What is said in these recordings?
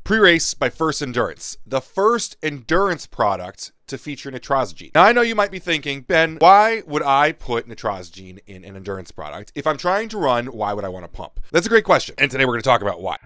PreRace by First Endurance, the first endurance product to feature Nitrosigine. Now, I know you might be thinking, Ben, why would I put Nitrosigine in an endurance product? If I'm trying to run, why would I want to pump? That's a great question, and today we're going to talk about why.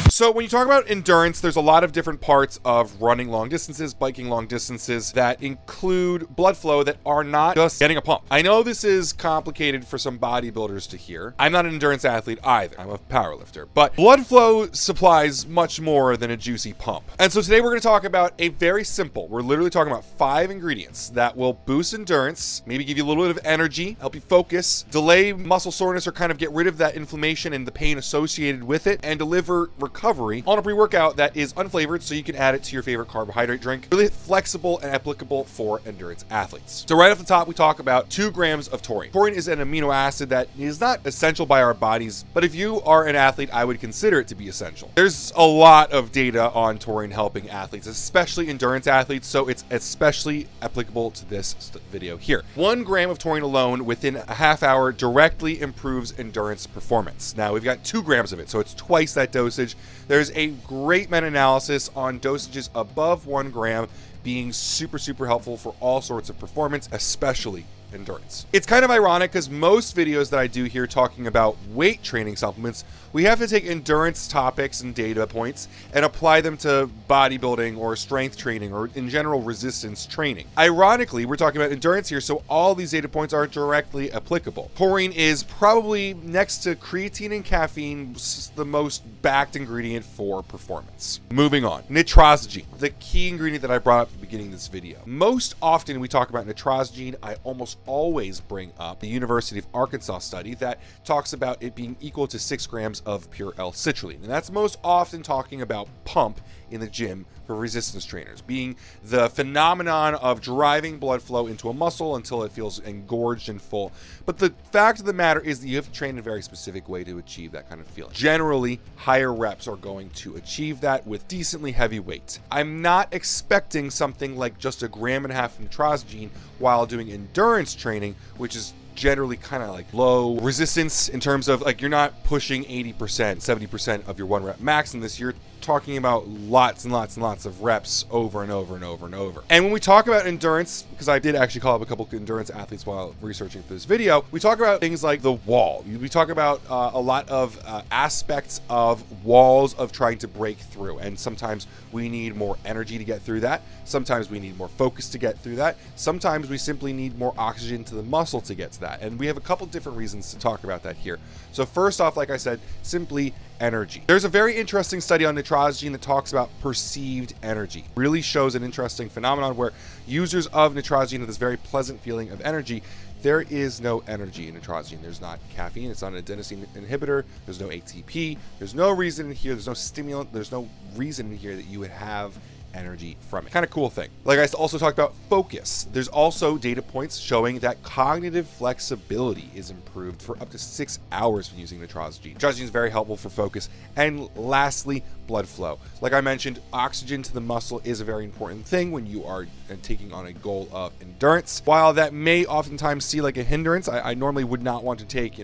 So when you talk about endurance, there's a lot of different parts of running long distances, biking long distances that include blood flow that are not just getting a pump. I know this is complicated for some bodybuilders to hear. I'm not an endurance athlete either. I'm a powerlifter. But blood flow supplies much more than a juicy pump. And so today we're going to talk about a very simple, we're literally talking about 5 ingredients that will boost endurance, maybe give you a little bit of energy, help you focus, delay muscle soreness or kind of get rid of that inflammation and the pain associated with it, and deliver recovery on a pre-workout that is unflavored, so you can add it to your favorite carbohydrate drink. Really flexible and applicable for endurance athletes. So right off the top, we talk about 2 grams of taurine. Taurine is an amino acid that is not essential by our bodies, but if you are an athlete, I would consider it to be essential. There's a lot of data on taurine helping athletes, especially endurance athletes, so it's especially applicable to this video here. 1 gram of taurine alone within a half hour directly improves endurance performance. Now, we've got 2 grams of it, so it's twice that dosage. There's a great meta-analysis on dosages above 1 gram being super helpful for all sorts of performance, especially endurance. It's kind of ironic because most videos that I do here talking about weight training supplements, we have to take endurance topics and data points and apply them to bodybuilding or strength training or in general resistance training. Ironically, we're talking about endurance here, so all these data points are directly applicable. Taurine is probably next to creatine and caffeine the most backed ingredient for performance. Moving on, Nitrosigine, the key ingredient that I brought up at the beginning of this video. Most often we talk about Nitrosigine, I almost always bring up the University of Arkansas study that talks about it being equal to 6 grams of pure L-citrulline. And that's most often talking about pump in the gym for resistance trainers, being the phenomenon of driving blood flow into a muscle until it feels engorged and full. But the fact of the matter is that you have to train in a very specific way to achieve that kind of feeling. Generally, higher reps are going to achieve that with decently heavy weight. I'm not expecting something like just 1.5 grams of Nitrosigine while doing endurance training, which is generally kind of like low resistance in terms of like you're not pushing 80%, 70% of your 1 rep max in this. You're talking about lots and lots and lots of reps over and over and over and over. And when we talk about endurance, because I did actually call up a couple of endurance athletes while researching for this video, we talk about things like the wall. We talk about a lot of aspects of walls of trying to break through. And sometimes we need more energy to get through that. Sometimes we need more focus to get through that. Sometimes we simply need more oxygen to the muscle to get to that. And we have a couple different reasons to talk about that here. So first off, like I said, simply energy. There's a very interesting study on Nitrosigine that talks about perceived energy. Really shows an interesting phenomenon where users of Nitrosigine have this very pleasant feeling of energy. There is no energy in Nitrosigine. There's not caffeine, it's not an adenosine inhibitor, there's no ATP, there's no reason in here, there's no stimulant, there's no reason in here that you would have energy from it. Kind of cool thing. Like I also talked about focus. There's also data points showing that cognitive flexibility is improved for up to 6 hours when using Nitrosigine. Nitrosigine is very helpful for focus. And lastly, blood flow. Like I mentioned, oxygen to the muscle is a very important thing when you are taking on a goal of endurance. While that may oftentimes see like a hindrance, I normally would not want to take,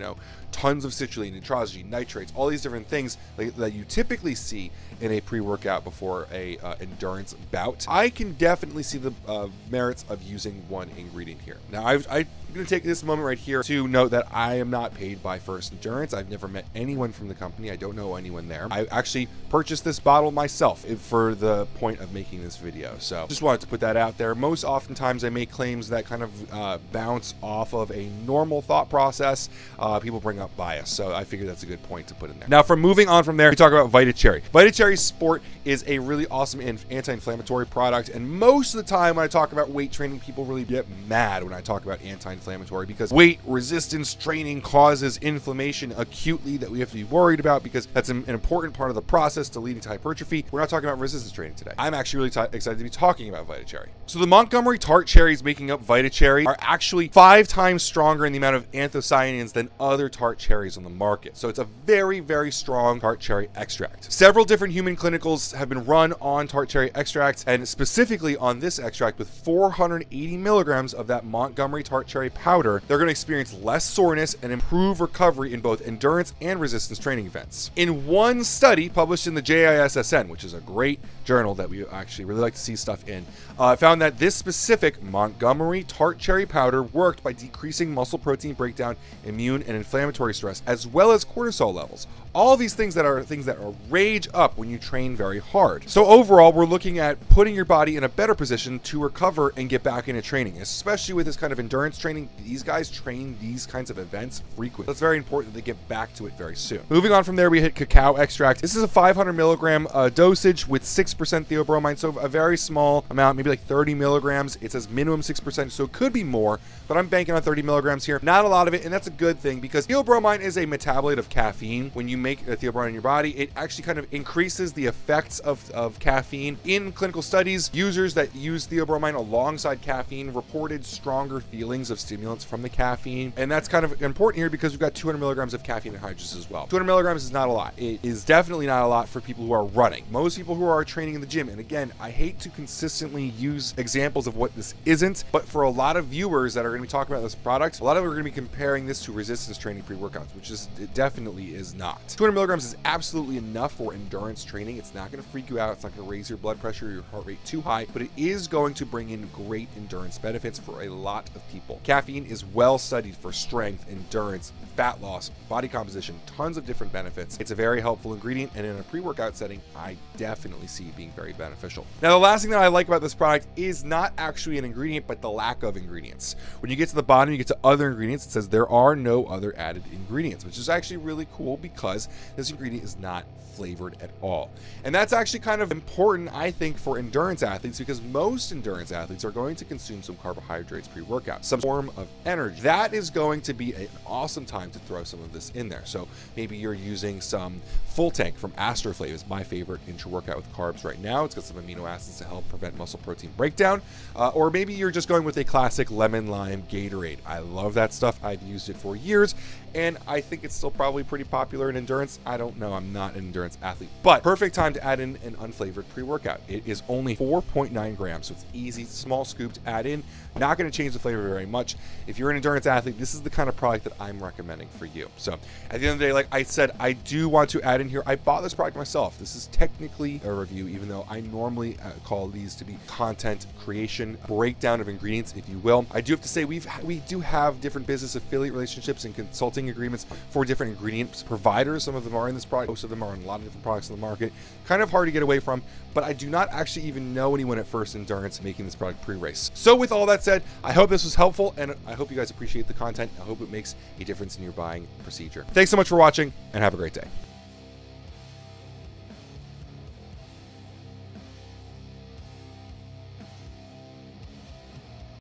tons of citrulline, Nitrosigine, nitrates, all these different things that you typically see in a pre-workout before a endurance bout. I can definitely see the merits of using 1 ingredient here. Now, I'm going to take this moment right here to note that I am not paid by First Endurance. I've never met anyone from the company. I don't know anyone there. I actually purchased this bottle myself for the point of making this video. So just wanted to put that out there. Most oftentimes I make claims that kind of bounce off of a normal thought process. People bring up bias, so I figured that's a good point to put in there. Now, moving on from there, we talk about Vita Cherry. Vita Cherry Sport is a really awesome anti-inflammatory product, and most of the time when I talk about weight training, people really get mad when I talk about anti-inflammatory because weight resistance training causes inflammation acutely that we have to be worried about because that's an important part of the process to leading to hypertrophy. We're not talking about resistance training today. I'm actually really excited to be talking about Vita Cherry. So the Montgomery tart cherries making up Vita Cherry are actually 5 times stronger in the amount of anthocyanins than other tart tart cherries on the market. So it's a very, very strong tart cherry extract. Several different human clinicals have been run on tart cherry extract, and specifically on this extract with 480 milligrams of that Montgomery tart cherry powder, they're going to experience less soreness and improve recovery in both endurance and resistance training events. In one study published in the JISSN, which is a great journal that we actually really like to see stuff in, found that this specific Montgomery tart cherry powder worked by decreasing muscle protein breakdown, immune and inflammatory stress, as well as cortisol levels. All these things that are rage up when you train very hard. So overall, we're looking at putting your body in a better position to recover and get back into training, especially with this kind of endurance training. These guys train these kinds of events frequently. It's very important that they get back to it very soon. Moving on from there, we hit cacao extract. This is a 500 milligram dosage with 6% theobromine, so a very small amount, maybe like 30 milligrams. It says minimum 6%, so it could be more, but I'm banking on 30 milligrams here. Not a lot of it, and that's a good thing because theobromine is a metabolite of caffeine. When you make a theobromine in your body, it actually kind of increases the effects of caffeine. In clinical studies, users that use theobromine alongside caffeine reported stronger feelings of stimulants from the caffeine, and that's kind of important here because we've got 200 milligrams of caffeine anhydrous as well. 200 milligrams is not a lot. It is definitely not a lot for people who are running. Most people who are training in the gym, and again, I hate to consistently use examples of what this isn't, but for a lot of viewers that are going to be talking about this product, a lot of them are going to be comparing this to resistance training pre-workouts, which is, it definitely is not. 200 milligrams is absolutely enough for endurance training. It's not going to freak you out. It's not going to raise your blood pressure or your heart rate too high, but it is going to bring in great endurance benefits for a lot of people. Caffeine is well studied for strength, endurance, fat loss, body composition, tons of different benefits. It's a very helpful ingredient, and in a pre-workout setting, I definitely see it being very beneficial. Now, the last thing that I like about this product is not actually an ingredient, but the lack of ingredients. When you get to the bottom, you get to other ingredients, it says there are no other added ingredients, which is actually really cool because this ingredient is not flavored at all. And that's actually kind of important, I think, for endurance athletes, because most endurance athletes are going to consume some carbohydrates pre-workout, some form of energy. That is going to be an awesome time to throw some of this in there. So maybe you're using some Full Tank from Astroflave, is my favorite intra-workout with carbs right now. It's got some amino acids to help prevent muscle protein breakdown. Or maybe you're just going with a classic lemon lime Gatorade. I love that stuff. I've used it for years, and I think it's still probably pretty popular in endurance. I don't know. I'm not an endurance athlete, but perfect time to add in an unflavored pre-workout. It is only 4.9 grams, so it's easy, small scoop to add in. Not going to change the flavor very much. If you're an endurance athlete, this is the kind of product that I'm recommending for you. So at the end of the day, like I said, I do want to add in here, I bought this product myself. This is technically a review, even though I normally call these to be content creation, breakdown of ingredients, if you will. I do have to say we do have different business affiliate relationships and consulting agreements for different ingredients providers. Some of them are in this product, most of them are in a lot of different products in the market. Kind of hard to get away from, but I do not actually even know anyone at First Endurance making this product pre-race. So with all that said, I hope this was helpful, and I hope you guys appreciate the content. I hope it makes a difference in your buying procedure. Thanks so much for watching, and have a great day.